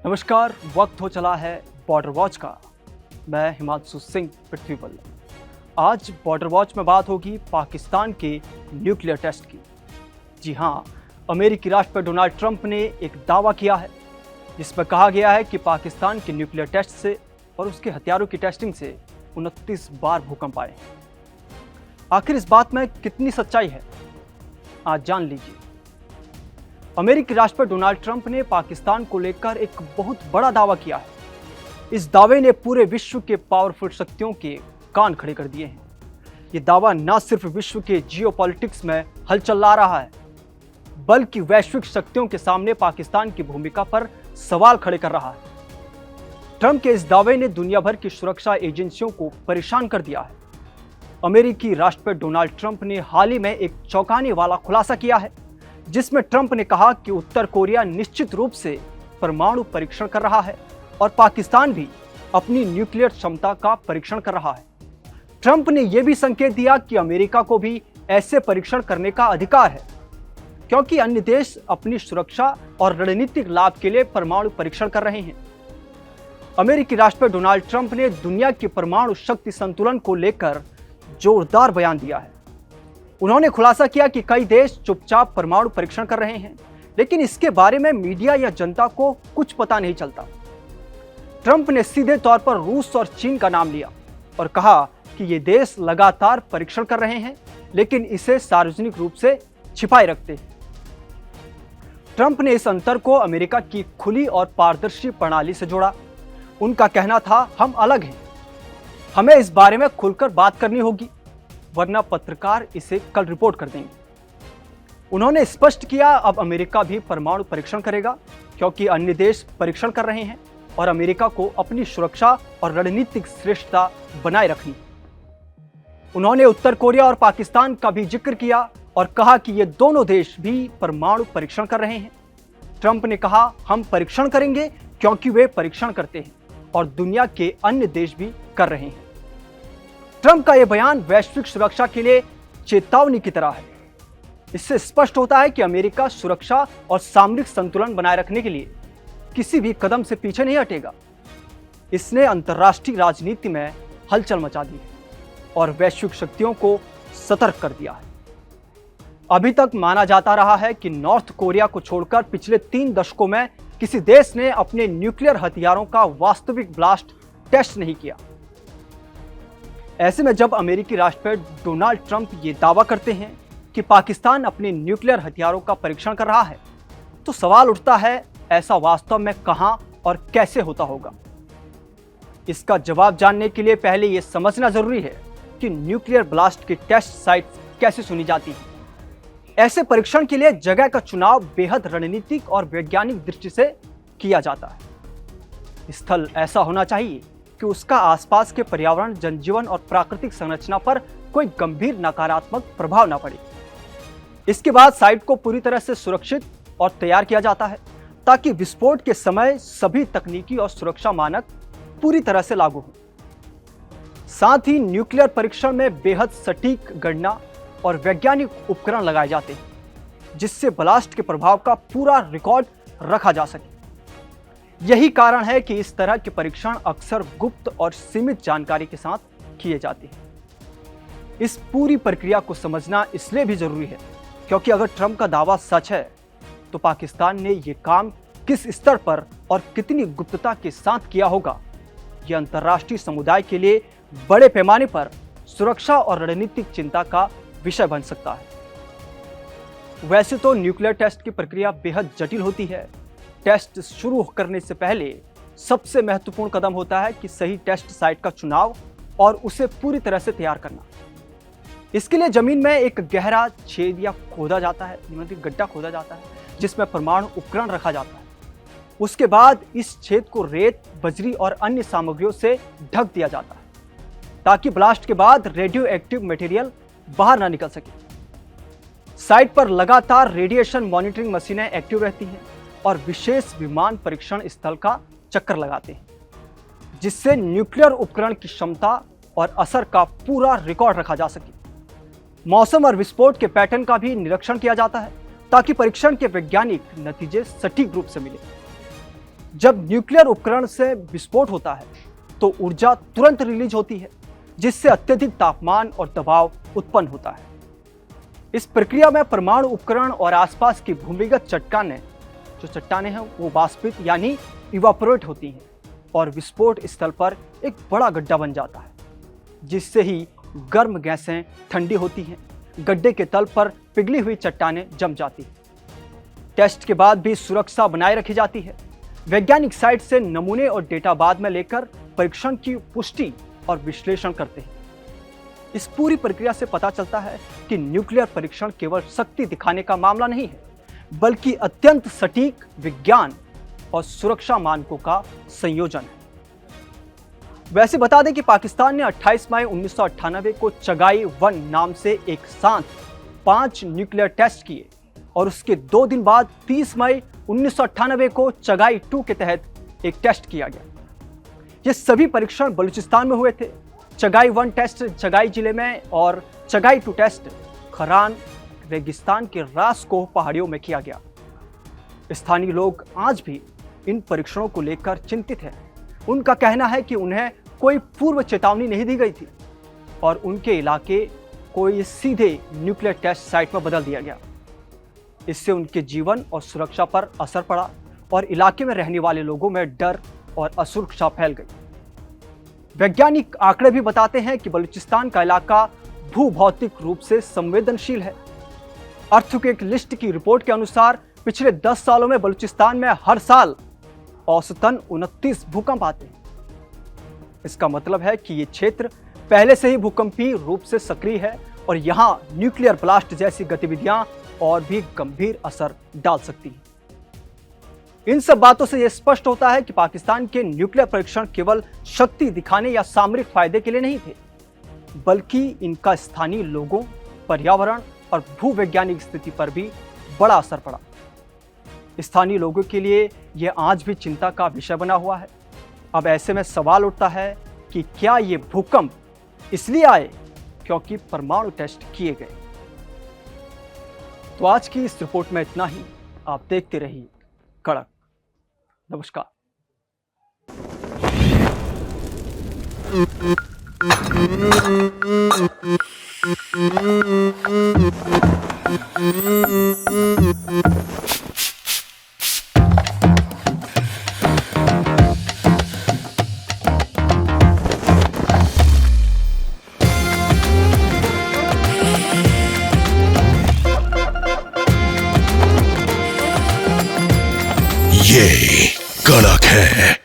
नमस्कार, वक्त हो चला है बॉर्डर वॉच का। मैं हिमांशु सिंह पृथ्वी बल्लभ। आज बॉर्डर वॉच में बात होगी पाकिस्तान के न्यूक्लियर टेस्ट की। जी हाँ, अमेरिकी राष्ट्रपति डोनाल्ड ट्रंप ने एक दावा किया है जिसमें कहा गया है कि पाकिस्तान के न्यूक्लियर टेस्ट से और उसके हथियारों की टेस्टिंग से 29 बार भूकंप आए हैं। आखिर इस बात में कितनी सच्चाई है, आज जान लीजिए। अमेरिकी राष्ट्रपति डोनाल्ड ट्रंप ने पाकिस्तान को लेकर एक बहुत बड़ा दावा किया है। इस दावे ने पूरे विश्व के पावरफुल शक्तियों के कान खड़े कर दिए हैं। ये दावा न सिर्फ विश्व के जियोपॉलिटिक्स में हलचल ला रहा है, बल्कि वैश्विक शक्तियों के सामने पाकिस्तान की भूमिका पर सवाल खड़े कर रहा है। ट्रंप के इस दावे ने दुनिया भर की सुरक्षा एजेंसियों को परेशान कर दिया है। अमेरिकी राष्ट्रपति डोनाल्ड ट्रंप ने हाल ही में एक चौंकाने वाला खुलासा किया है, जिसमें ट्रंप ने कहा कि उत्तर कोरिया निश्चित रूप से परमाणु परीक्षण कर रहा है और पाकिस्तान भी अपनी न्यूक्लियर क्षमता का परीक्षण कर रहा है। ट्रंप ने यह भी संकेत दिया कि अमेरिका को भी ऐसे परीक्षण करने का अधिकार है, क्योंकि अन्य देश अपनी सुरक्षा और रणनीतिक लाभ के लिए परमाणु परीक्षण कर रहे हैं। अमेरिकी राष्ट्रपति डोनाल्ड ट्रंप ने दुनिया के परमाणु शक्ति संतुलन को लेकर जोरदार बयान दिया है। उन्होंने खुलासा किया कि कई देश चुपचाप परमाणु परीक्षण कर रहे हैं, लेकिन इसके बारे में मीडिया या जनता को कुछ पता नहीं चलता। ट्रंप ने सीधे तौर पर रूस और चीन का नाम लिया और कहा कि ये देश लगातार परीक्षण कर रहे हैं, लेकिन इसे सार्वजनिक रूप से छिपाए रखते हैं। ट्रंप ने इस अंतर को अमेरिका की खुली और पारदर्शी प्रणाली से जोड़ा। उनका कहना था, हम अलग हैं, हमें इस बारे में खुलकर बात करनी होगी, वरना पत्रकार इसे कल रिपोर्ट कर देंगे। उन्होंने स्पष्ट किया, अब अमेरिका भी परमाणु परीक्षण करेगा, क्योंकि अन्य देश परीक्षण कर रहे हैं और अमेरिका को अपनी सुरक्षा और रणनीतिक श्रेष्ठता बनाए रखनी। उन्होंने उत्तर कोरिया और पाकिस्तान का भी जिक्र किया और कहा कि ये दोनों देश भी परमाणु परीक्षण कर रहे हैं। ट्रंप ने कहा, हम परीक्षण करेंगे क्योंकि वे परीक्षण करते हैं और दुनिया के अन्य देश भी कर रहे हैं। ट्रंप का यह बयान वैश्विक सुरक्षा के लिए चेतावनी की तरह है। इससे स्पष्ट होता है कि अमेरिका सुरक्षा और सामरिक संतुलन बनाए रखने के लिए किसी भी कदम से पीछे नहीं हटेगा। इसने अंतर्राष्ट्रीय राजनीति में हलचल मचा दी है और वैश्विक शक्तियों को सतर्क कर दिया है। अभी तक माना जाता रहा है कि नॉर्थ कोरिया को छोड़कर पिछले 3 दशकों में किसी देश ने अपने न्यूक्लियर हथियारों का वास्तविक ब्लास्ट टेस्ट नहीं किया। ऐसे में जब अमेरिकी राष्ट्रपति डोनाल्ड ट्रंप ये दावा करते हैं कि पाकिस्तान अपने न्यूक्लियर हथियारों का परीक्षण कर रहा है, तो सवाल उठता है, ऐसा वास्तव में कहां और कैसे होता होगा। इसका जवाब जानने के लिए पहले यह समझना जरूरी है कि न्यूक्लियर ब्लास्ट की टेस्ट साइट कैसे चुनी जाती है। ऐसे परीक्षण के लिए जगह का चुनाव बेहद रणनीतिक और वैज्ञानिक दृष्टि से किया जाता है। स्थल ऐसा होना चाहिए कि उसका आसपास के पर्यावरण, जनजीवन और प्राकृतिक संरचना पर कोई गंभीर नकारात्मक प्रभाव न पड़े। इसके बाद साइट को पूरी तरह से सुरक्षित और तैयार किया जाता है, ताकि विस्फोट के समय सभी तकनीकी और सुरक्षा मानक पूरी तरह से लागू हों। साथ ही न्यूक्लियर परीक्षण में बेहद सटीक गणना और वैज्ञानिक उपकरण लगाए जाते हैं, जिससे ब्लास्ट के प्रभाव का पूरा रिकॉर्ड रखा जा सके। यही कारण है कि इस तरह के परीक्षण अक्सर गुप्त और सीमित जानकारी के साथ किए जाते हैं। इस पूरी प्रक्रिया को समझना इसलिए भी जरूरी है क्योंकि अगर ट्रंप का दावा सच है, तो पाकिस्तान ने यह काम किस स्तर पर और कितनी गुप्तता के साथ किया होगा, यह अंतर्राष्ट्रीय समुदाय के लिए बड़े पैमाने पर सुरक्षा और रणनीतिक चिंता का विषय बन सकता है। वैसे तो न्यूक्लियर टेस्ट की प्रक्रिया बेहद जटिल होती है। टेस्ट शुरू करने से पहले सबसे महत्वपूर्ण कदम होता है कि सही टेस्ट साइट का चुनाव और उसे पूरी तरह से तैयार करना। इसके लिए जमीन में एक गहरा छेद या खोदा जाता है, गड्ढा खोदा जाता है, जिसमें परमाणु उपकरण रखा जाता है। उसके बाद इस छेद को रेत, बजरी और अन्य सामग्रियों से ढक दिया जाता है, ताकि ब्लास्ट के बाद रेडियो एक्टिव मटेरियल बाहर ना निकल सके। साइट पर लगातार रेडिएशन मॉनिटरिंग मशीनें एक्टिव रहती हैं और विशेष विमान परीक्षण स्थल का चक्कर लगाते हैं, जिससे न्यूक्लियर उपकरण की क्षमता और असर का पूरा रिकॉर्ड रखा जा सके। मौसम और विस्फोट के पैटर्न का भी निरीक्षण किया जाता है, ताकि परीक्षण के वैज्ञानिक नतीजे सटीक रूप से मिले। जब न्यूक्लियर उपकरण से विस्फोट होता है तो ऊर्जा तुरंत रिलीज होती है, जिससे अत्यधिक तापमान और दबाव उत्पन्न होता है। इस प्रक्रिया में परमाणु उपकरण और आसपास की भूमिगत चट्टानें हैं वो वाष्पित यानी इवापोरेट होती हैं और विस्फोट स्थल पर एक बड़ा गड्ढा बन जाता है, जिससे ही गर्म गैसें ठंडी होती हैं। गड्ढे के तल पर पिघली हुई चट्टानें जम जाती हैं। टेस्ट के बाद भी सुरक्षा बनाए रखी जाती है। वैज्ञानिक साइट से नमूने और डेटा बाद में लेकर परीक्षण की पुष्टि और विश्लेषण करते हैं। इस पूरी प्रक्रिया से पता चलता है कि न्यूक्लियर परीक्षण केवल शक्ति दिखाने का मामला नहीं है, बल्कि अत्यंत सटीक विज्ञान और सुरक्षा मानकों का संयोजन है। वैसे बता दें कि पाकिस्तान ने 28 मई 1998 को चगाई-1 नाम से एक साथ 5 न्यूक्लियर टेस्ट किए और उसके 2 दिन बाद 30 मई 1998 को चगाई-2 के तहत एक टेस्ट किया गया। ये सभी परीक्षण बलूचिस्तान में हुए थे। चगाई-1 टेस्ट चगाई जिले में और चगाई-2 टेस्ट खरान रेगिस्तान के रासकोह पहाड़ियों में किया गया। स्थानीय लोग आज भी इन परीक्षणों को लेकर चिंतित हैं। उनका कहना है कि उन्हें कोई पूर्व चेतावनी नहीं दी गई थी और उनके इलाके को ये सीधे न्यूक्लियर टेस्ट साइट में बदल दिया गया। इससे उनके जीवन और सुरक्षा पर असर पड़ा और इलाके में रहने वाले लोगों में डर और असुरक्षा फैल गई। वैज्ञानिक आंकड़े भी बताते हैं कि बलूचिस्तान का इलाका भूभौतिक रूप से संवेदनशील है। अर्थक्वेक लिस्ट की रिपोर्ट के अनुसार पिछले 10 सालों में बलूचिस्तान में हर साल औसतन 29 भूकंप आते हैं। इसका मतलब है कि ये क्षेत्र पहले से ही भूकंपीय रूप से सक्रिय है और यहाँ न्यूक्लियर ब्लास्ट जैसी गतिविधियां और भी गंभीर असर डाल सकती हैं। इन सब बातों से यह स्पष्ट होता है कि पाकिस्तान के न्यूक्लियर परीक्षण केवल शक्ति दिखाने या सामरिक फायदे के लिए नहीं थे, बल्कि इनका स्थानीय लोगों, पर्यावरण और भूवैज्ञानिक स्थिति पर भी बड़ा असर पड़ा। स्थानीय लोगों के लिए यह आज भी चिंता का विषय बना हुआ है। अब ऐसे में सवाल उठता है कि क्या ये भूकंप इसलिए आए क्योंकि परमाणु टेस्ट किए गए। तो आज की इस रिपोर्ट में इतना ही। आप देखते रहिए कड़क। नमस्कार। ये कड़क है।